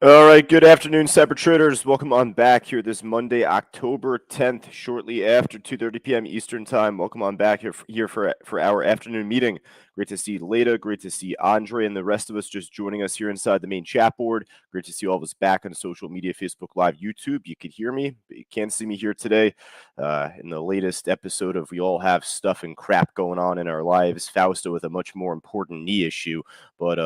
All right, good afternoon, Cyber Traders. Welcome on back here this Monday, October 10th, shortly after 2:30 p.m. Eastern Time. Welcome on back here for our afternoon meeting. Great to see Leda, great to see Andre and the rest of us just joining us here inside the main chat board. Great to see all of us back on social media, Facebook Live, YouTube. You could hear me, but you can't see me here today. In the latest episode of We All Have Stuff and Crap Going On in Our Lives, Fausto with a much more important knee issue, but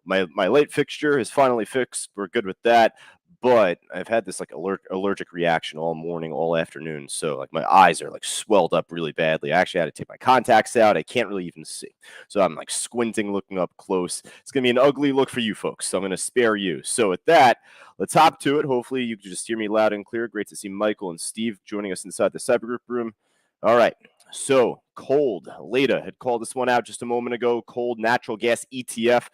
my late fixture is finally fixed. We're good with that. But I've had this like allergic reaction all morning, all afternoon. So like my eyes are like swelled up really badly. I actually had to take my contacts out. I can't really even see. So I'm like squinting, looking up close. It's gonna be an ugly look for you folks. So I'm gonna spare you. So with that, let's hop to it. Hopefully you can just hear me loud and clear. Great to see Michael and Steve joining us inside the cyber group room. All right. So cold, Leda had called this one out just a moment ago. Cold natural gas ETF,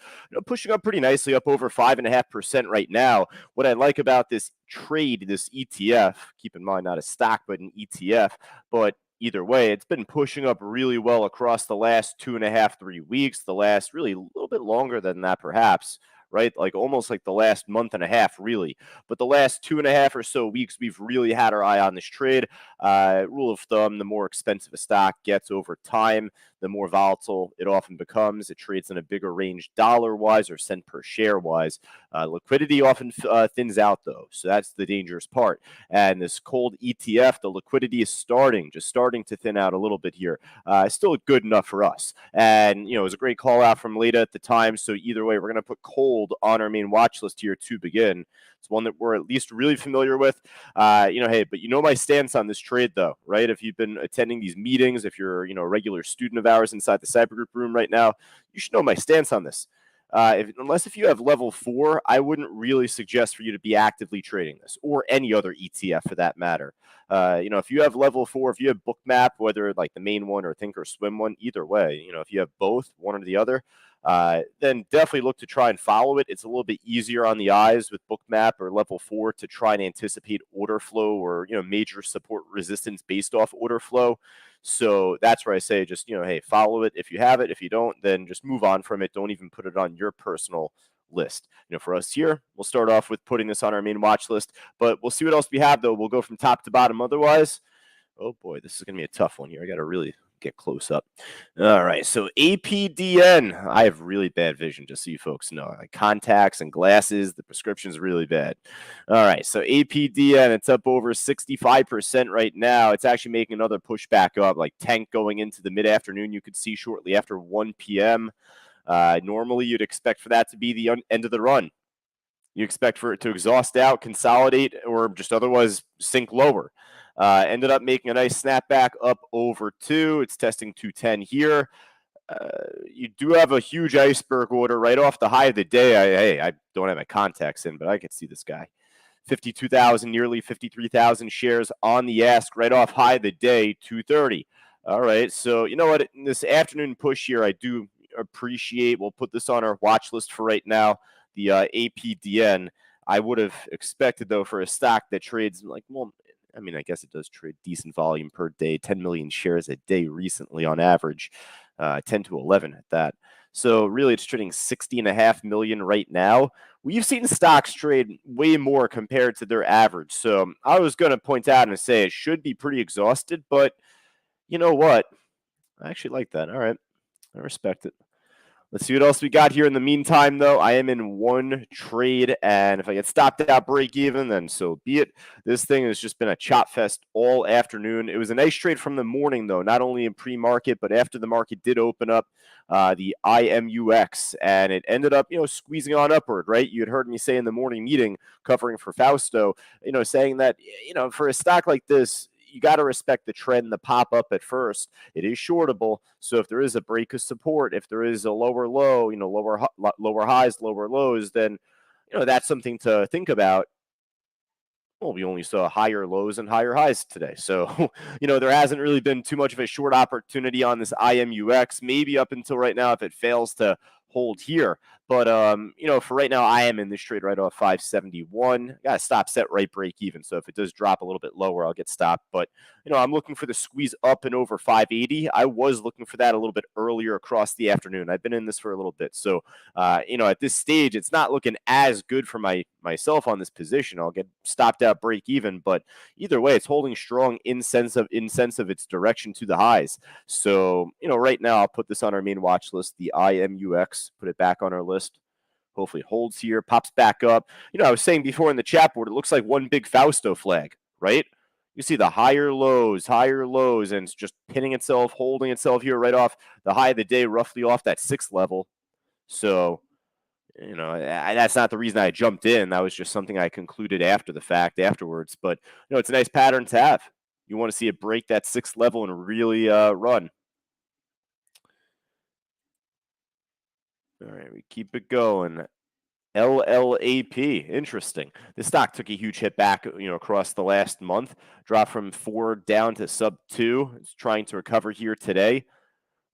pushing up pretty nicely, up over 5.5% right now. What I like about this trade, this ETF, keep in mind not a stock but an ETF, but either way, it's been pushing up really well across the last 2.5, 3 weeks. The last really a little bit longer than that, perhaps. Right, like almost like the last month and a half, really. But the last 2.5 or so weeks, we've really had our eye on this trade. Rule of thumb, the more expensive a stock gets over time, the more volatile it often becomes. It trades in a bigger range dollar-wise or cent per share-wise. Liquidity often thins out, though, so that's the dangerous part. And this cold ETF, the liquidity is just starting to thin out a little bit here. Still good enough for us. And, it was a great call out from Leda at the time, so either way, we're going to put cold on our main watch list here to begin. It's one that we're at least really familiar with. Hey, but my stance on this trade, though, right? If you've been attending these meetings, if you're, a regular student of ours inside the cyber group room right now, you should know my stance on this. Unless if you have level 4, I wouldn't really suggest for you to be actively trading this or any other ETF for that matter. If you have level 4, if you have Bookmap, whether like the main one or Thinkorswim one, either way, if you have both, one or the other, then definitely look to try and follow it. It's a little bit easier on the eyes with Bookmap or level 4 to try and anticipate order flow or, major support resistance based off order flow. So that's where I say just, hey, follow it if you have it. If you don't, then just move on from it. Don't even put it on your personal list. For us here, we'll start off with putting this on our main watch list, but we'll see what else we have, though. We'll go from top to bottom. Otherwise, oh boy, this is going to be a tough one here. I got to really get close up. All right, so APDN. I have really bad vision, just so you folks know. Like contacts and glasses, the prescription's really bad. All right, so APDN, it's up over 65% right now. It's actually making another push back up, like tank going into the mid-afternoon. You could see shortly after 1 p.m. Normally, you'd expect for that to be the end of the run. You expect for it to exhaust out, consolidate, or just otherwise sink lower. Ended up making a nice snapback up over 2. It's testing 210 here. You do have a huge iceberg order right off the high of the day. I don't have my contacts in, but I could see this guy. 52,000, nearly 53,000 shares on the ask right off high of the day, 230. All right, so you know what? In this afternoon push here, I do appreciate. We'll put this on our watch list for right now. The APDN. I would have expected, though, for a stock that trades like, well, I mean, I guess it does trade decent volume per day, 10 million shares a day recently on average, 10 to 11 at that. So really, it's trading 60.5 million right now. We've seen stocks trade way more compared to their average. So I was going to point out and say it should be pretty exhausted, but you know what? I actually like that. All right. I respect it. Let's see what else we got here in the meantime, though. I am in one trade, and if I get stopped out break even, then so be it. This thing has just been a chop fest all afternoon. It was a nice trade from the morning, though, not only in pre-market, but after the market did open up, the IMUX, and it ended up, squeezing on upward, right? You had heard me say in the morning meeting covering for Fausto, saying that, for a stock like this, you got to respect the trend, the pop up at first. It is shortable, so if there is a break of support, if there is a lower low, lower highs, lower lows, then that's something to think about. Well, we only saw higher lows and higher highs today, so there hasn't really been too much of a short opportunity on this IMUX. Maybe up until right now, if it fails to hold here, But for right now, I am in this trade right off 571. Got to stop, set, right, break even. So if it does drop a little bit lower, I'll get stopped. But I'm looking for the squeeze up and over 580. I was looking for that a little bit earlier across the afternoon. I've been in this for a little bit. So at this stage, it's not looking as good for myself on this position. I'll get stopped out, break even. But either way, it's holding strong in sense of its direction to the highs. So right now I'll put this on our main watch list, the IMUX, put it back on our list. Hopefully holds here, pops back up. I was saying before in the chat board, it looks like one big Fausto flag, right? You see the higher lows, and it's just pinning itself, holding itself here right off the high of the day, roughly off that 6th level. So, that's not the reason I jumped in. That was just something I concluded after the fact, afterwards. But, it's a nice pattern to have. You want to see it break that 6th level and really run. All right, we keep it going. LLAP, interesting. This stock took a huge hit back, across the last month, dropped from 4 down to sub 2. It's trying to recover here today.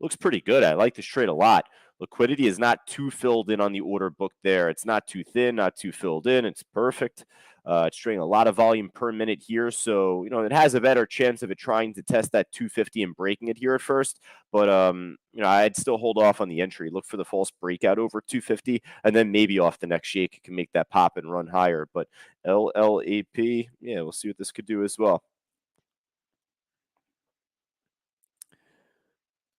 Looks pretty good. I like this trade a lot. Liquidity is not too filled in on the order book there. It's not too thin, not too filled in. It's perfect. It's trading a lot of volume per minute here, so it has a better chance of it trying to test that 250 and breaking it here at first. But I'd still hold off on the entry. Look for the false breakout over 250, and then maybe off the next shake it can make that pop and run higher. But LLAP, yeah, we'll see what this could do as well.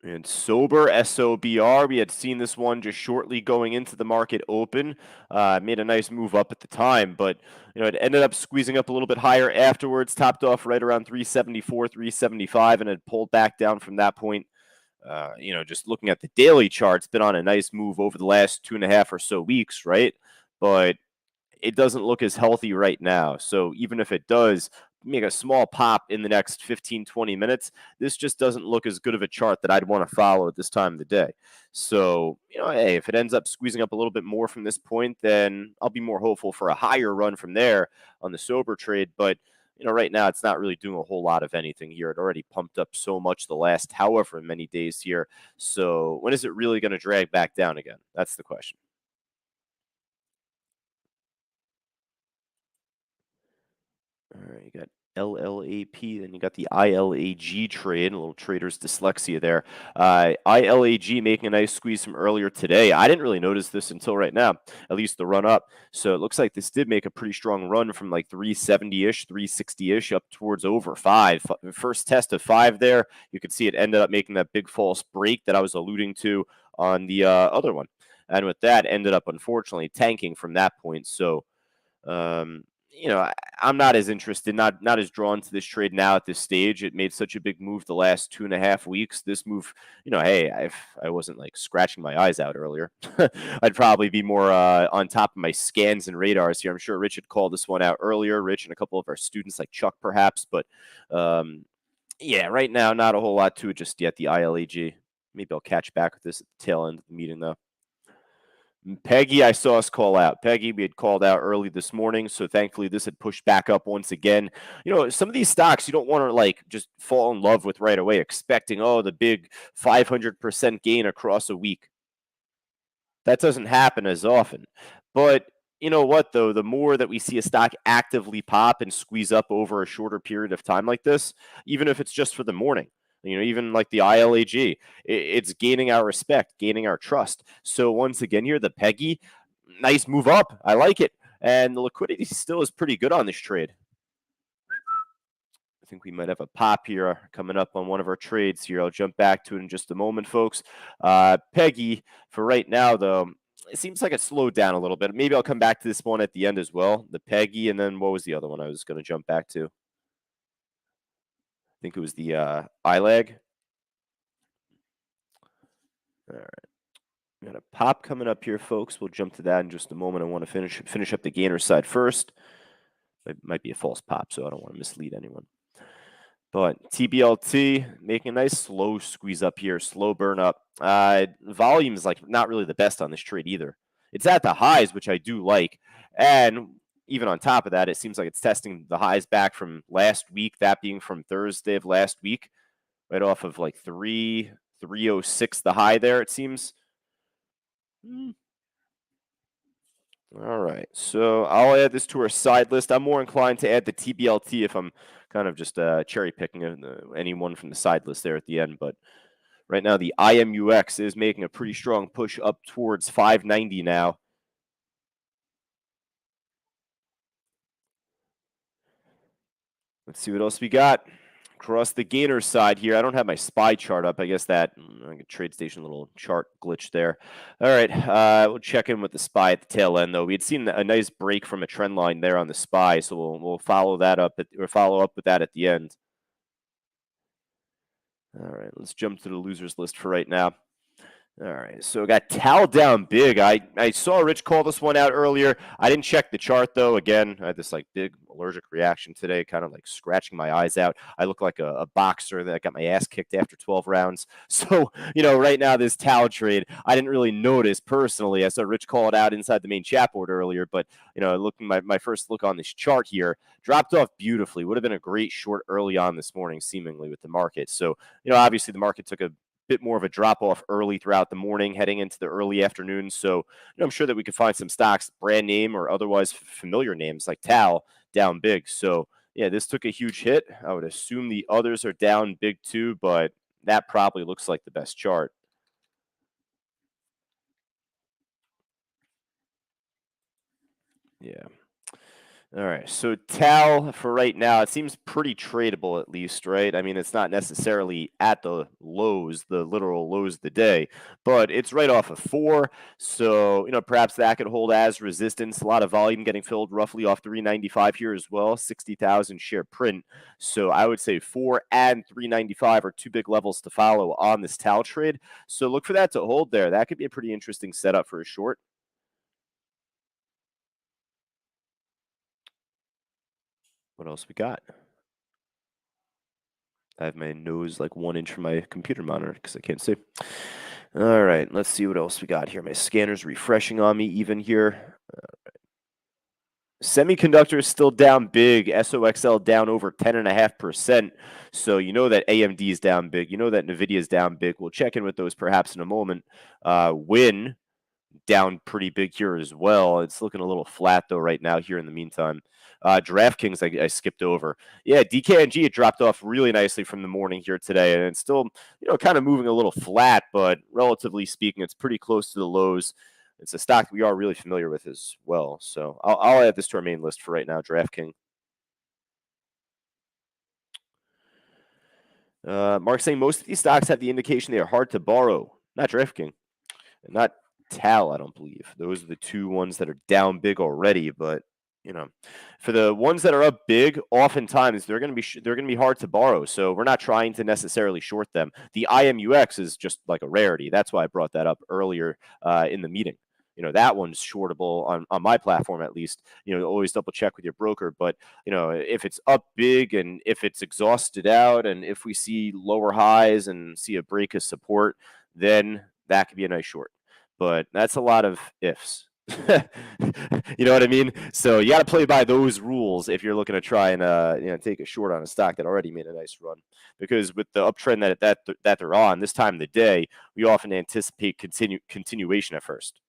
And Sober, SOBR, we had seen this one just shortly going into the market open. Made a nice move up at the time, but it ended up squeezing up a little bit higher afterwards, topped off right around 374, 375, and it pulled back down from that point. Just looking at the daily chart, it's been on a nice move over the last 2.5 or so weeks, right? But it doesn't look as healthy right now. So even if it does make a small pop in the next 15, 20 minutes, this just doesn't look as good of a chart that I'd want to follow at this time of the day. So, hey, if it ends up squeezing up a little bit more from this point, then I'll be more hopeful for a higher run from there on the sober trade. But, right now it's not really doing a whole lot of anything here. It already pumped up so much the last however many days here. So when is it really going to drag back down again? That's the question. All right, you got LLAP, then you got the ILAG trade, a little trader's dyslexia there. ILAG making a nice squeeze from earlier today. I didn't really notice this until right now, at least the run up. So it looks like this did make a pretty strong run from like 370-ish, 360-ish up towards over 5. First test of 5 there. You could see it ended up making that big false break that I was alluding to on the other one. And with that, ended up unfortunately tanking from that point. So, I'm not as interested, not as drawn to this trade now at this stage. It made such a big move the last 2.5 weeks. This move, hey, if I wasn't like scratching my eyes out earlier, I'd probably be more on top of my scans and radars here. I'm sure Rich had called this one out earlier, Rich and a couple of our students like Chuck perhaps, but yeah, right now, not a whole lot to it just yet, the ILAG. Maybe I'll catch back with this at the tail end of the meeting though. Peggy, I saw us call out. Peggy, we had called out early this morning, so thankfully this had pushed back up once again. Some of these stocks you don't want to like just fall in love with right away, expecting the big 500% gain across a week. That doesn't happen as often. But you know what, though? The more that we see a stock actively pop and squeeze up over a shorter period of time like this, even if it's just for the morning, even like the ILAG, it's gaining our respect, gaining our trust. So once again here, the Peggy, nice move up. I like it. And the liquidity still is pretty good on this trade. I think we might have a pop here coming up on one of our trades here. I'll jump back to it in just a moment, folks. Peggy, for right now, though, it seems like it slowed down a little bit. Maybe I'll come back to this one at the end as well. The Peggy, and then what was the other one I was going to jump back to? I think it was the ILAG. All right. We got a pop coming up here, folks. We'll jump to that in just a moment. I want to finish up the gainer side first. It might be a false pop, so I don't want to mislead anyone. But TBLT making a nice slow squeeze up here, slow burn up. Volume is like not really the best on this trade either. It's at the highs, which I do like. And even on top of that, it seems like it's testing the highs back from last week, that being from Thursday of last week, right off of like 306, the high there, it seems. All right. So I'll add this to our side list. I'm more inclined to add the TBLT if I'm kind of just cherry picking any one from the side list there at the end. But right now, the IMUX is making a pretty strong push up towards 590 now. Let's see what else we got. Across the gainer side here, I don't have my SPY chart up. I guess that like a trade station little chart glitch there. All right, we'll check in with the SPY at the tail end though. We had seen a nice break from a trend line there on the SPY, so we'll follow that up or follow up with that at the end. All right, let's jump to the losers list for right now. All right, so we got Tal down big. I saw Rich call this one out earlier. I didn't check the chart though. Again, I had this like big allergic reaction today, kind of like scratching my eyes out. I look like a boxer that got my ass kicked after 12 rounds. So right now this Tal trade, I didn't really notice personally. I saw Rich call it out inside the main chat board earlier, but looking my first look on this chart here, dropped off beautifully. Would have been a great short early on this morning, seemingly with the market. So obviously the market took a bit more of a drop off early throughout the morning, heading into the early afternoon. So I'm sure that we could find some stocks, brand name or otherwise familiar names like Tal, down big. So yeah, this took a huge hit. I would assume the others are down big too, but that probably looks like the best chart. Yeah. All right. So Tal for right now, it seems pretty tradable at least, right? I mean, it's not necessarily at the lows, the literal lows of the day, but it's right off of 4. So, perhaps that could hold as resistance. A lot of volume getting filled roughly off 395 here as well, 60,000 share print. So I would say 4 and 395 are two big levels to follow on this Tal trade. So look for that to hold there. That could be a pretty interesting setup for a short. What else we got? I have my nose like 1 inch from my computer monitor because I can't see. All right, let's see what else we got here. My scanner's refreshing on me even here. Semiconductor is still down big. SOXL down over 10.5%. So you know that AMD is down big. You know that NVIDIA is down big. We'll check in with those perhaps in a moment. Win down pretty big here as well. It's looking a little flat though right now here in the meantime. DraftKings, I skipped over. Yeah, DKNG, it dropped off really nicely from the morning here today, and it's still, kind of moving a little flat, but relatively speaking, it's pretty close to the lows. It's a stock that we are really familiar with as well. So I'll add this to our main list for right now, DraftKings. Mark saying most of these stocks have the indication they are hard to borrow. Not DraftKings. Not Tal, I don't believe. Those are the two ones that are down big already. But for the ones that are up big, oftentimes they're going to be hard to borrow. So we're not trying to necessarily short them. The IMUX is just like a rarity. That's why I brought that up earlier in the meeting. That one's shortable on my platform at least. Always double check with your broker. But if it's up big and if it's exhausted out and if we see lower highs and see a break of support, then that could be a nice short. But that's a lot of ifs. You know what I mean? So you got to play by those rules if you're looking to try and take a short on a stock that already made a nice run. Because with the uptrend that they're on this time of the day, we often anticipate continuation at first.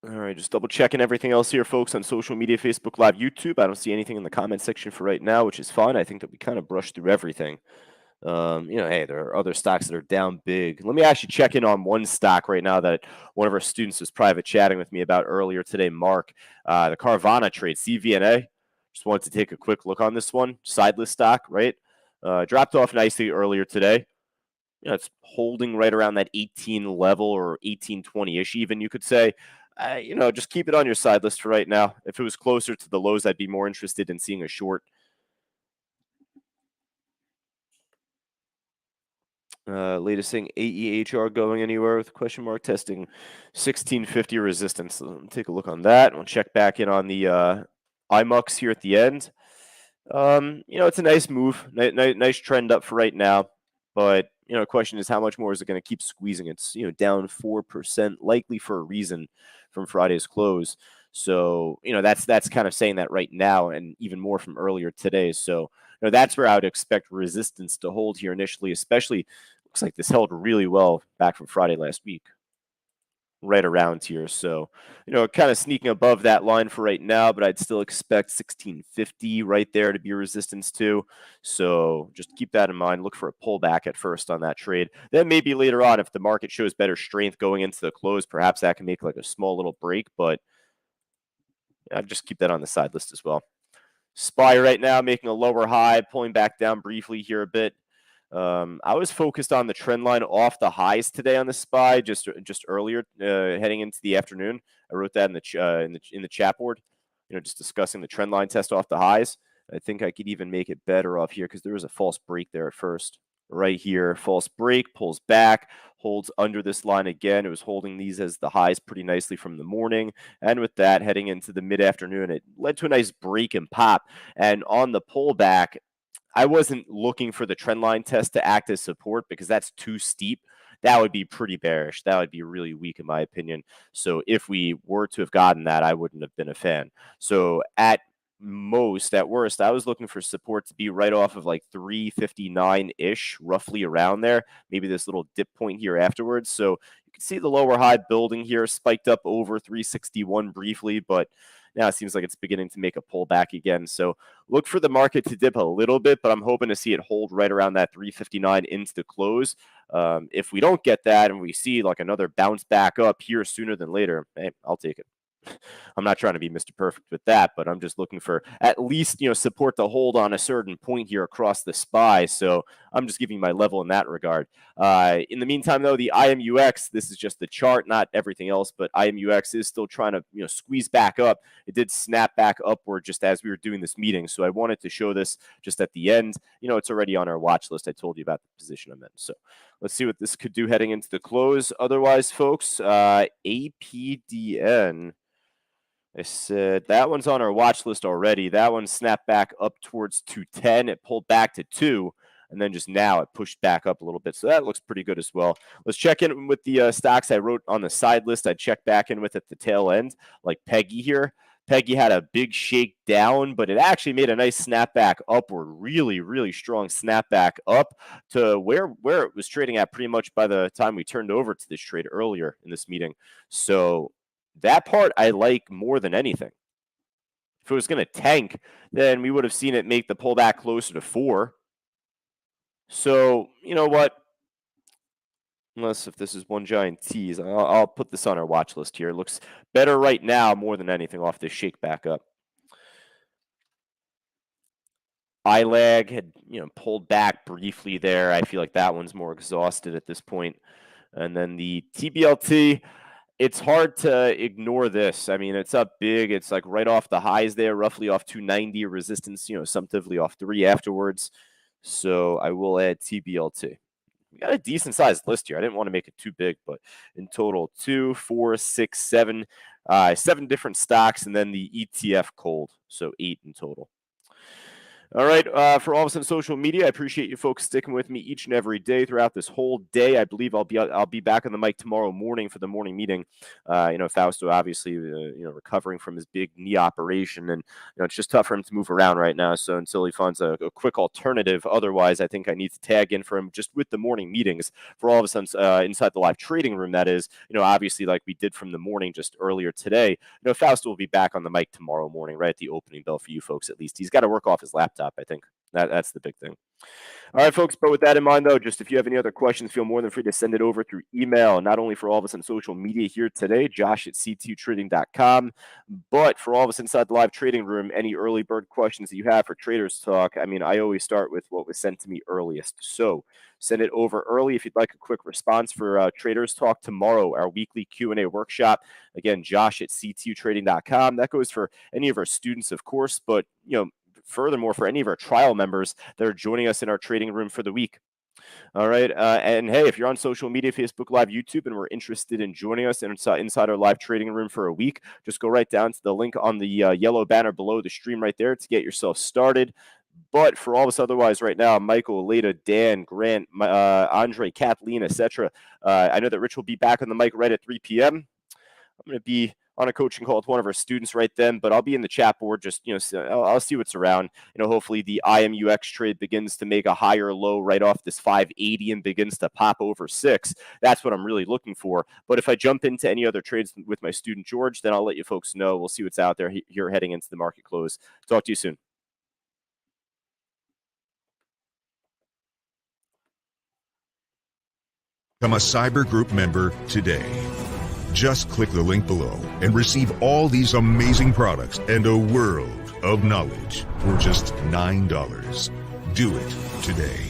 All right, just double checking everything else here, folks, on social media, Facebook Live, YouTube. I don't see anything in the comment section for right now, which is fine. I think that we kind of brushed through everything. Hey, there are other stocks that are down big. Let me actually check in on one stock right now that one of our students was private chatting with me about earlier today, Mark. The Carvana trade, CVNA. Just wanted to take a quick look on this one. Sideless stock, right? Dropped off nicely earlier today. It's holding right around that 18 level or 1820-ish even, you could say. Just keep it on your side list for right now. If it was closer to the lows, I'd be more interested in seeing a short. Latest thing, AEHR going anywhere with question mark testing 1650 resistance. So take a look on that. We'll check back in on the IMUX here at the end. It's a nice move, nice trend up for right now. But the question is how much more is it going to keep squeezing? It's down 4%, likely for a reason from Friday's close. So that's kind of saying that right now, and even more from earlier today. So that's where I would expect resistance to hold here initially, especially looks like this held really well back from Friday last week, right around here. So, kind of sneaking above that line for right now, but I'd still expect 1650 right there to be resistance too. So just keep that in mind. Look for a pullback at first on that trade. Then maybe later on, if the market shows better strength going into the close, perhaps that can make like a small little break, but I'd just keep that on the side list as well. SPY right now making a lower high, pulling back down briefly here a bit. I was focused on the trend line off the highs today on the SPY just earlier, heading into the afternoon. I wrote that in the chat board. Just discussing the trend line test off the highs. I think I could even make it better off here because there was a false break there at first. Right here, false break, pulls back, holds under this line again. It was holding these as the highs pretty nicely from the morning. And with that, heading into the mid-afternoon, it led to a nice break and pop. And on the pullback, I wasn't looking for the trend line test to act as support because that's too steep. That would be pretty bearish. That would be really weak in my opinion. So if we were to have gotten that, I wouldn't have been a fan. So at worst, I was looking for support to be right off of like 359-ish, roughly around there. Maybe this little dip point here afterwards. So you can see the lower high building here, spiked up over 361 briefly, but now it seems like it's beginning to make a pullback again. So look for the market to dip a little bit, but I'm hoping to see it hold right around that 359 into the close. If we don't get that and we see like another bounce back up here sooner than later, hey, I'll take it. I'm not trying to be Mr. Perfect with that, but I'm just looking for at least, support to hold on a certain point here across the SPY. So I'm just giving my level in that regard. In the meantime, though, the IMUX, this is just the chart, not everything else, but IMUX is still trying to, squeeze back up. It did snap back upward just as we were doing this meeting. So I wanted to show this just at the end. It's already on our watch list. I told you about the position I'm in. So let's see what this could do heading into the close. Otherwise, folks, APDN. I said that one's on our watch list already. That one snapped back up towards 210. It pulled back to 2, and then just now it pushed back up a little bit. So that looks pretty good as well. Let's check in with the stocks I wrote on the side list. I'd check back in with at the tail end, like Peggy here. Peggy had a big shake down, but it actually made a nice snapback upward. Really, really strong snapback up to where it was trading at pretty much by the time we turned over to this trade earlier in this meeting. So that part I like more than anything. If it was going to tank, then we would have seen it make the pullback closer to 4. So, you know what? Unless if this is one giant tease, I'll put this on our watch list here. It looks better right now more than anything off this shake back up. ILAG had, pulled back briefly there. I feel like that one's more exhausted at this point. And then the TBLT, it's hard to ignore this. I mean, it's up big. It's like right off the highs there, roughly off 290 resistance, assumptively off 3 afterwards. So I will add TBLT. We got a decent sized list here. I didn't want to make it too big, but in total, 2, 4, 6, 7, 7 different stocks, and then the ETF cold. So 8 in total. All right, for all of us on social media, I appreciate you folks sticking with me each and every day throughout this whole day. I believe I'll be back on the mic tomorrow morning for the morning meeting. Fausto obviously recovering from his big knee operation, and it's just tough for him to move around right now. So until he finds a quick alternative, otherwise I think I need to tag in for him just with the morning meetings for all of us on, inside the live trading room. That is, obviously like we did from the morning just earlier today. Fausto will be back on the mic tomorrow morning, right at the opening bell for you folks. At least he's got to work off his laptop. I think that's the big thing. All right, folks, but with that in mind, though, just if you have any other questions, feel more than free to send it over through email, not only for all of us on social media here today, josh@ctutrading.com, but for all of us inside the live trading room, any early bird questions that you have for Traders Talk. I mean, I always start with what was sent to me earliest. So send it over early if you'd like a quick response for Traders Talk tomorrow, our weekly Q&A workshop. Again, josh@ctutrading.com. That goes for any of our students, of course, but, furthermore, for any of our trial members that are joining us in our trading room for the week. All right. And hey, if you're on social media, Facebook Live, YouTube, and we're interested in joining us inside our live trading room for a week, just go right down to the link on the yellow banner below the stream right there to get yourself started. But for all of us otherwise right now, Michael, Leda, Dan, Grant, Andre, Kathleen, etc. I know that Rich will be back on the mic right at 3 p.m. I'm going to be on a coaching call with one of our students right then, but I'll be in the chat board. Just, I'll see what's around. Hopefully the IMUX trade begins to make a higher low right off this 580 and begins to pop over 6. That's what I'm really looking for. But if I jump into any other trades with my student George, then I'll let you folks know. We'll see what's out there here heading into the market close. Talk to you soon. Become a Cyber Group member today. Just click the link below and receive all these amazing products and a world of knowledge for just $9. Do it today.